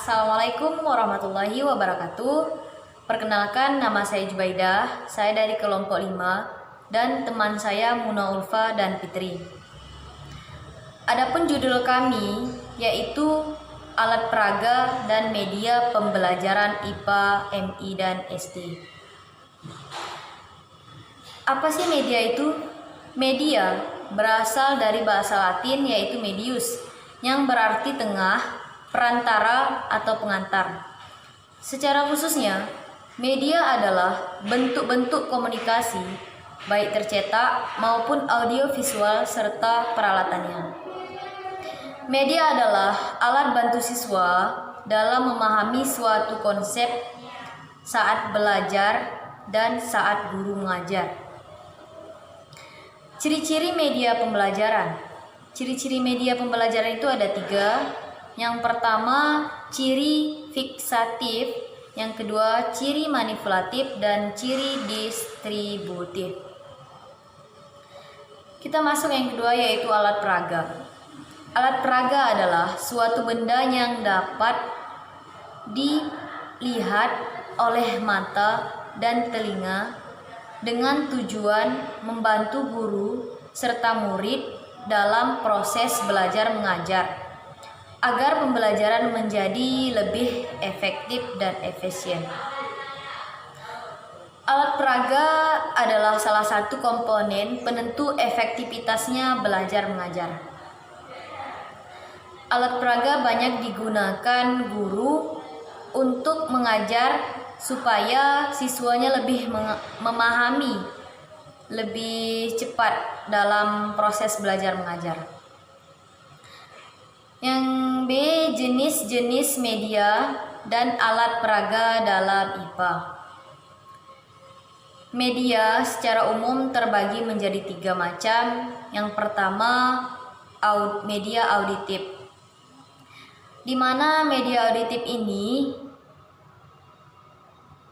Assalamualaikum warahmatullahi wabarakatuh. Perkenalkan, nama saya Jubaidah, saya dari kelompok 5 dan teman saya Muna Ulfa dan Fitri. Adapun judul kami yaitu alat peraga dan media pembelajaran IPA, MI, dan SD. Apa sih media itu? Media berasal dari bahasa Latin yaitu medius, yang berarti tengah, perantara, atau pengantar. Secara khususnya, media adalah bentuk-bentuk komunikasi, baik tercetak maupun audiovisual serta peralatannya. Media adalah alat bantu siswa dalam memahami suatu konsep saat belajar dan saat guru mengajar. Ciri-ciri media pembelajaran. Ciri-ciri media pembelajaran itu ada 3. Yang pertama, ciri fiksatif. Yang kedua, ciri manipulatif. Dan ciri distributif. Kita masuk yang kedua, yaitu alat peraga. Alat peraga adalah suatu benda yang dapat dilihat oleh mata dan telinga dengan tujuan membantu guru serta murid dalam proses belajar mengajar agar pembelajaran menjadi lebih efektif dan efisien. Alat peraga adalah salah satu komponen penentu efektivitasnya belajar mengajar. Alat peraga banyak digunakan guru untuk mengajar supaya siswanya lebih memahami lebih cepat dalam proses belajar mengajar. Yang B, jenis-jenis media dan alat peraga dalam IPA. Media secara umum terbagi menjadi 3 macam. Yang pertama, media auditif, di mana media auditif ini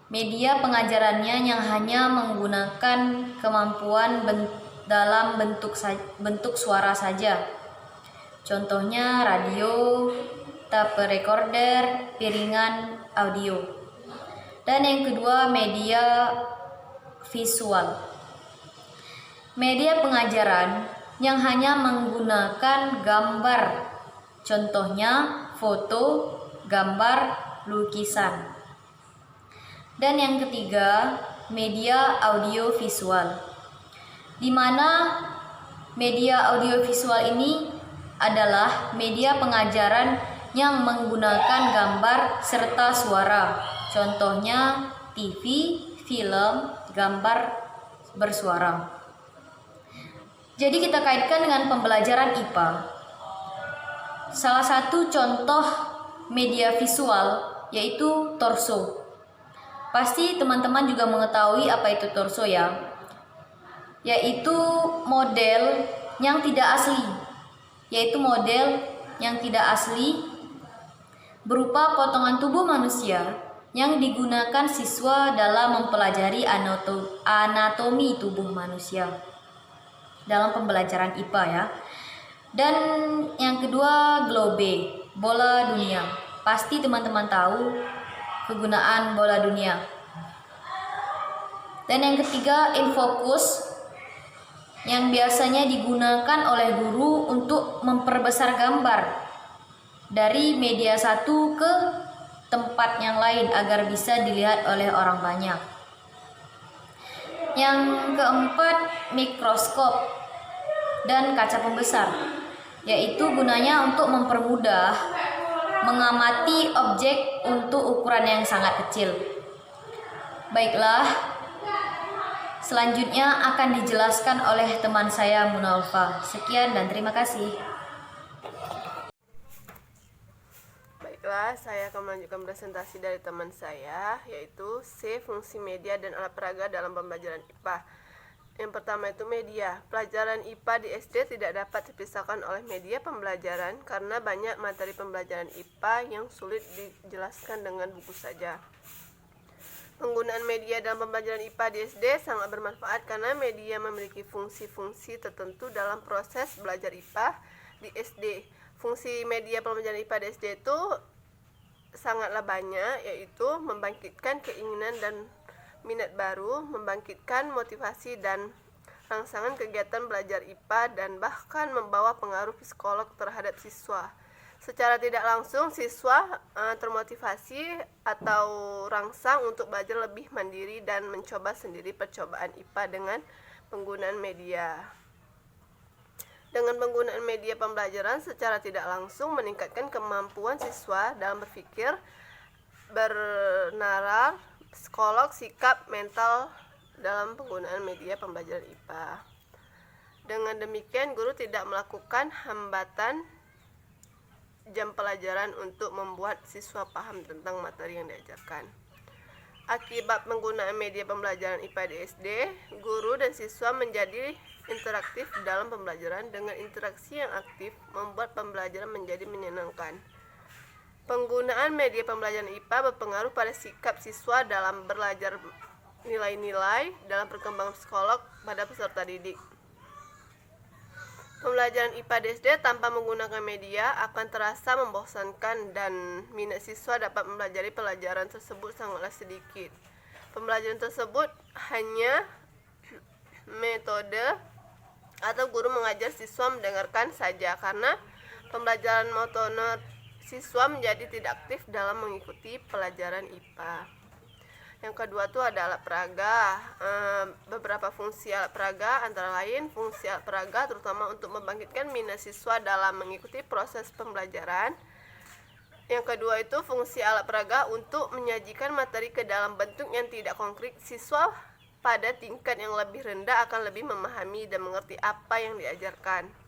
media pengajarannya yang hanya menggunakan kemampuan dalam bentuk suara saja. Contohnya radio, tape recorder, piringan audio. Dan yang kedua, media visual. Media pengajaran yang hanya menggunakan gambar. Contohnya foto, gambar, lukisan. Dan yang ketiga, media audiovisual, di mana media audiovisual ini adalah media pengajaran yang menggunakan gambar serta suara. Contohnya TV, film, gambar bersuara. Jadi kita kaitkan dengan pembelajaran IPA. Salah satu contoh media visual yaitu torso. Pasti teman-teman juga mengetahui apa itu torso ya, yaitu model yang tidak asli, berupa potongan tubuh manusia yang digunakan siswa dalam mempelajari anatomi tubuh manusia dalam pembelajaran IPA ya. Dan yang kedua, globe, bola dunia. Pasti teman-teman tahu kegunaan bola dunia. Dan yang ketiga, infokus, yang biasanya digunakan oleh guru untuk memperbesar gambar dari media satu ke tempat yang lain agar bisa dilihat oleh orang banyak. Yang keempat, mikroskop dan kaca pembesar, yaitu gunanya untuk mempermudah mengamati objek untuk ukuran yang sangat kecil. Baiklah, selanjutnya akan dijelaskan oleh teman saya Muna Ulfa. Sekian dan terima kasih. Baiklah, saya akan melanjutkan presentasi dari teman saya, yaitu C, fungsi media dan alat peraga dalam pembelajaran IPA. Yang pertama itu media. Pelajaran IPA di SD tidak dapat dipisahkan oleh media pembelajaran karena banyak materi pembelajaran IPA yang sulit dijelaskan dengan buku saja. Penggunaan media dalam pembelajaran IPA di SD sangat bermanfaat karena media memiliki fungsi-fungsi tertentu dalam proses belajar IPA di SD. Fungsi media pembelajaran IPA di SD itu 1. sangatlah banyak, yaitu membangkitkan keinginan dan minat baru, membangkitkan motivasi dan rangsangan kegiatan belajar IPA, dan bahkan membawa pengaruh psikolog terhadap siswa. Secara tidak langsung, siswa termotivasi atau rangsang untuk belajar lebih mandiri dan mencoba sendiri percobaan IPA dengan penggunaan media. Dengan penggunaan media pembelajaran secara tidak langsung meningkatkan kemampuan siswa dalam berpikir, bernalar, psikolog, sikap, mental dalam penggunaan media pembelajaran IPA. Dengan demikian, guru tidak melakukan hambatan jam pelajaran untuk membuat siswa paham tentang materi yang diajarkan. Akibat penggunaan media pembelajaran IPA di SD, guru dan siswa menjadi interaktif dalam pembelajaran. Dengan interaksi yang aktif membuat pembelajaran menjadi menyenangkan. Penggunaan media pembelajaran IPA berpengaruh pada sikap siswa dalam belajar nilai-nilai dalam perkembangan psikolog pada peserta didik. Pembelajaran IPA di SD tanpa menggunakan media akan terasa membosankan dan minat siswa dapat mempelajari pelajaran tersebut sangatlah sedikit. Pembelajaran tersebut hanya metode atau guru mengajar siswa mendengarkan saja, karena pembelajaran motoner siswa menjadi tidak aktif dalam mengikuti pelajaran IPA. Yang kedua itu ada alat peraga. Beberapa fungsi alat peraga antara lain fungsi alat peraga terutama untuk membangkitkan minat siswa dalam mengikuti proses pembelajaran. Yang kedua itu fungsi alat peraga untuk menyajikan materi ke dalam bentuk yang tidak konkret. Siswa pada tingkat yang lebih rendah akan lebih memahami dan mengerti apa yang diajarkan.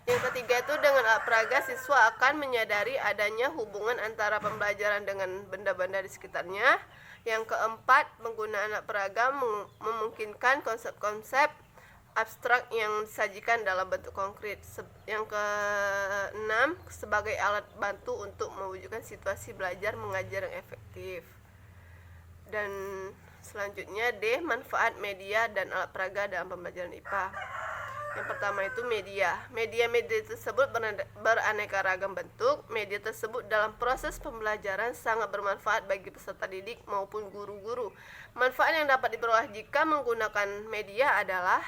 Yang ketiga itu dengan alat peraga siswa akan menyadari adanya hubungan antara pembelajaran dengan benda-benda di sekitarnya. Yang keempat, penggunaan alat peraga memungkinkan konsep-konsep abstrak yang disajikan dalam bentuk konkret. Yang keenam, sebagai alat bantu untuk mewujudkan situasi belajar mengajar yang efektif. Dan selanjutnya D, manfaat media dan alat peraga dalam pembelajaran IPA. Yang pertama itu media. Media-media tersebut beraneka ragam bentuk. Media tersebut dalam proses pembelajaran sangat bermanfaat bagi peserta didik maupun guru-guru. Manfaat yang dapat diperoleh jika menggunakan media adalah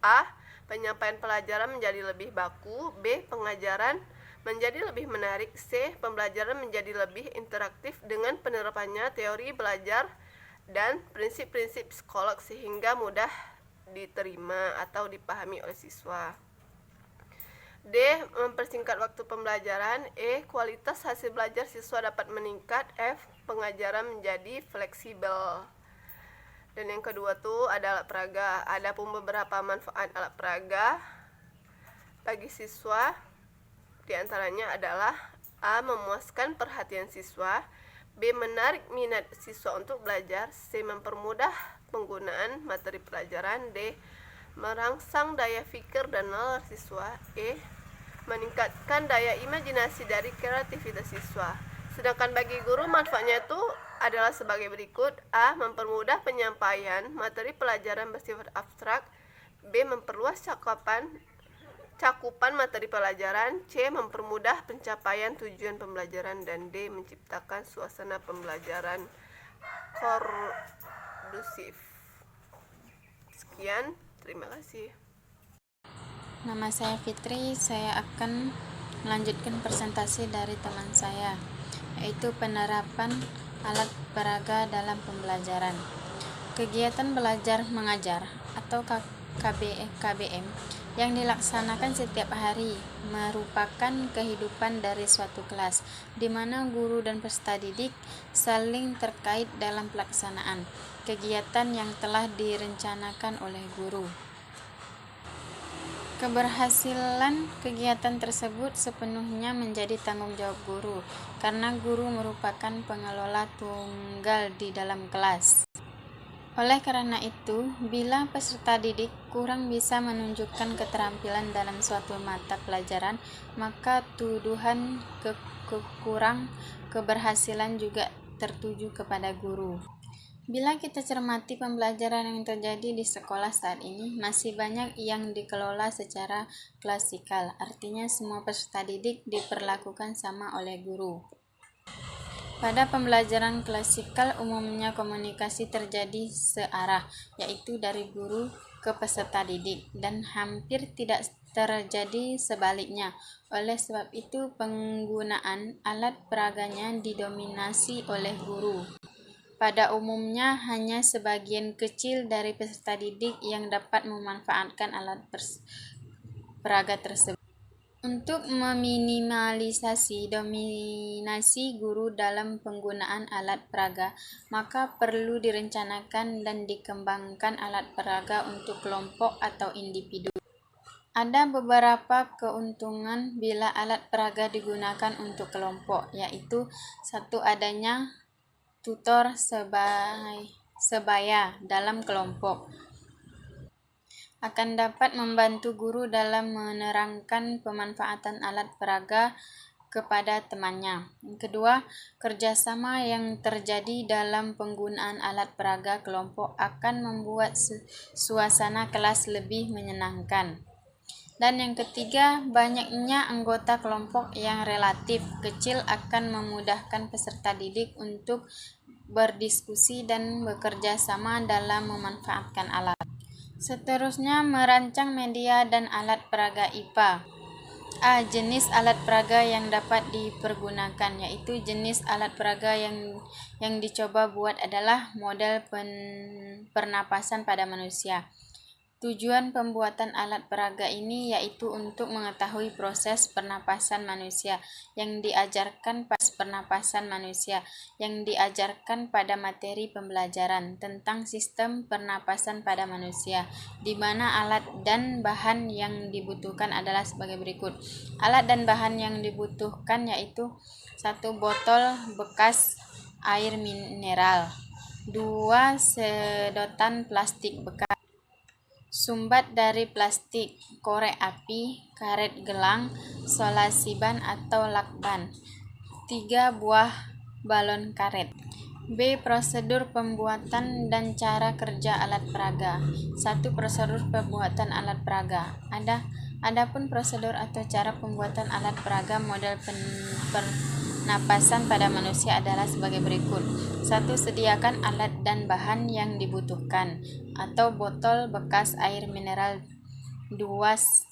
A. Penyampaian pelajaran menjadi lebih baku. B. Pengajaran menjadi lebih menarik. C. Pembelajaran menjadi lebih interaktif dengan penerapannya teori belajar dan prinsip-prinsip psikolog sehingga mudah diterima atau dipahami oleh siswa. D. Mempersingkat waktu pembelajaran. E. Kualitas hasil belajar siswa dapat meningkat. F. Pengajaran menjadi fleksibel. Dan yang kedua tuh ada alat peraga. Ada pun beberapa manfaat alat peraga bagi siswa. Di antaranya adalah A. Memuaskan perhatian siswa. B. Menarik minat siswa untuk belajar. C. Mempermudah penggunaan materi pelajaran. D. Merangsang daya pikir dan nalar siswa. E. Meningkatkan daya imajinasi dari kreativitas siswa. Sedangkan bagi guru manfaatnya itu adalah sebagai berikut. A. Mempermudah penyampaian materi pelajaran bersifat abstrak. B. Memperluas cakupan materi pelajaran. C. Mempermudah pencapaian tujuan pembelajaran. Dan D. Menciptakan suasana pembelajaran kondusif. Sekian, terima kasih. Nama saya Fitri, saya akan melanjutkan presentasi dari teman saya, yaitu penerapan alat peraga dalam pembelajaran. Kegiatan belajar mengajar atau KBM yang dilaksanakan setiap hari merupakan kehidupan dari suatu kelas, di mana guru dan peserta didik saling terkait dalam pelaksanaan kegiatan yang telah direncanakan oleh guru. Keberhasilan kegiatan tersebut sepenuhnya menjadi tanggung jawab guru, karena guru merupakan pengelola tunggal di dalam kelas. Oleh karena itu, bila peserta didik kurang bisa menunjukkan keterampilan dalam suatu mata pelajaran, maka tuduhan kurang keberhasilan juga tertuju kepada guru. Bila kita cermati pembelajaran yang terjadi di sekolah saat ini, masih banyak yang dikelola secara klasikal, artinya semua peserta didik diperlakukan sama oleh guru. Pada pembelajaran klasikal umumnya komunikasi terjadi searah, yaitu dari guru ke peserta didik, dan hampir tidak terjadi sebaliknya. Oleh sebab itu, penggunaan alat peraganya didominasi oleh guru. Pada umumnya, hanya sebagian kecil dari peserta didik yang dapat memanfaatkan alat peraga tersebut. Untuk meminimalisasi dominasi guru dalam penggunaan alat peraga, maka perlu direncanakan dan dikembangkan alat peraga untuk kelompok atau individu. Ada beberapa keuntungan bila alat peraga digunakan untuk kelompok, yaitu satu, adanya tutor sebaya dalam kelompok akan dapat membantu guru dalam menerangkan pemanfaatan alat peraga kepada temannya. Kedua, kerjasama yang terjadi dalam penggunaan alat peraga kelompok akan membuat suasana kelas lebih menyenangkan. Dan yang ketiga, banyaknya anggota kelompok yang relatif kecil akan memudahkan peserta didik untuk berdiskusi dan bekerja sama dalam memanfaatkan alat. Seterusnya, merancang media dan alat peraga IPA. A. Jenis alat peraga yang dapat dipergunakan, yaitu jenis alat peraga yang dicoba buat adalah model pernapasan pada manusia. Tujuan pembuatan alat peraga ini yaitu untuk mengetahui proses pernapasan manusia yang diajarkan pada materi pembelajaran tentang sistem pernapasan pada manusia, di mana alat dan bahan yang dibutuhkan adalah sebagai berikut. Alat dan bahan yang dibutuhkan yaitu 1. Botol bekas air mineral. 2. Sedotan plastik bekas. Sumbat dari plastik, korek api, karet gelang, solasi ban atau lakban. 3. Buah balon karet. B. Prosedur pembuatan dan cara kerja alat peraga. 1. Prosedur pembuatan alat peraga. Adapun prosedur atau cara pembuatan alat peraga model pernapasan pada manusia adalah sebagai berikut. 1. Sediakan alat dan bahan yang dibutuhkan, atau botol bekas air mineral. 2.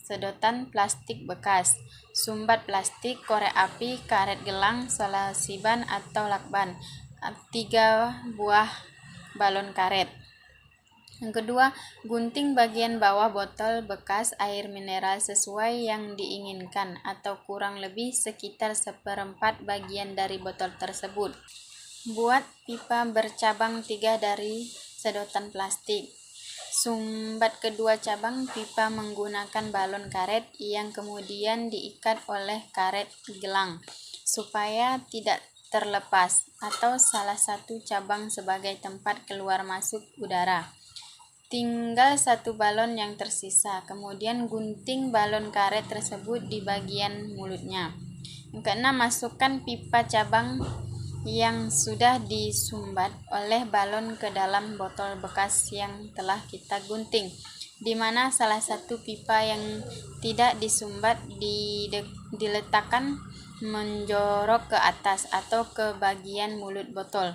Sedotan plastik bekas, sumbat plastik, korek api, karet gelang, solasi ban atau lakban. 3. Buah balon karet. Yang kedua, gunting bagian bawah botol bekas air mineral sesuai yang diinginkan, atau kurang lebih sekitar 1/4 bagian dari botol tersebut. Buat pipa bercabang 3 dari sedotan plastik. Sumbat kedua cabang pipa menggunakan balon karet yang kemudian diikat oleh karet gelang supaya tidak terlepas, atau salah satu cabang sebagai tempat keluar masuk udara. Tinggal 1 balon yang tersisa, kemudian gunting balon karet tersebut di bagian mulutnya. Yang keenam, masukkan pipa cabang yang sudah disumbat oleh balon ke dalam botol bekas yang telah kita gunting, di mana salah satu pipa yang tidak disumbat diletakkan menjorok ke atas atau ke bagian mulut botol.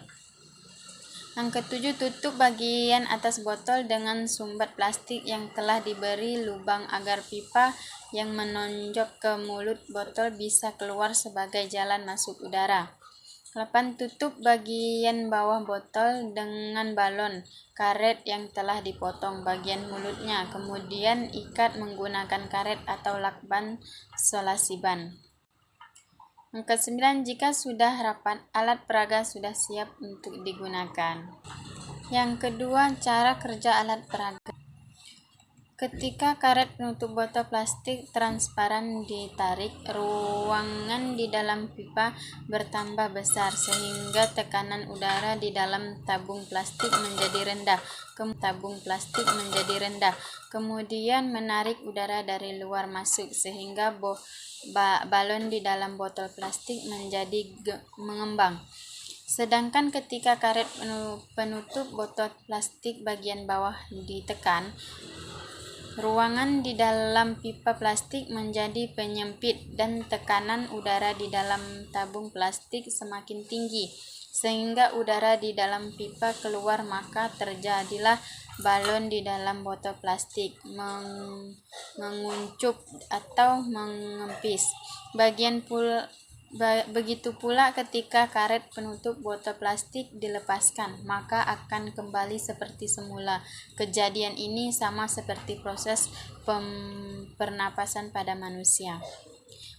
Yang ketujuh, tutup bagian atas botol dengan sumbat plastik yang telah diberi lubang agar pipa yang menonjok ke mulut botol bisa keluar sebagai jalan masuk udara. 8. Tutup bagian bawah botol dengan balon karet yang telah dipotong bagian mulutnya, kemudian ikat menggunakan karet atau lakban solasi ban. Yang ke-9, jika sudah rapat, alat peraga sudah siap untuk digunakan. Yang kedua, cara kerja alat peraga. Ketika karet penutup botol plastik transparan ditarik, ruangan di dalam pipa bertambah besar sehingga tekanan udara di dalam tabung plastik menjadi rendah. Kemudian menarik udara dari luar masuk sehingga balon di dalam botol plastik menjadi mengembang. Sedangkan ketika karet penutup botol plastik bagian bawah ditekan, Ruangan di dalam pipa plastik menjadi penyempit dan tekanan udara di dalam tabung plastik semakin tinggi sehingga udara di dalam pipa keluar, maka terjadilah balon di dalam botol plastik menguncup atau mengempis. Begitu pula ketika karet penutup botol plastik dilepaskan, maka akan kembali seperti semula. Kejadian ini sama seperti proses pernapasan pada manusia.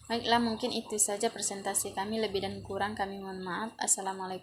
Baiklah, mungkin itu saja presentasi kami. Lebih dan kurang kami mohon maaf. Assalamualaikum.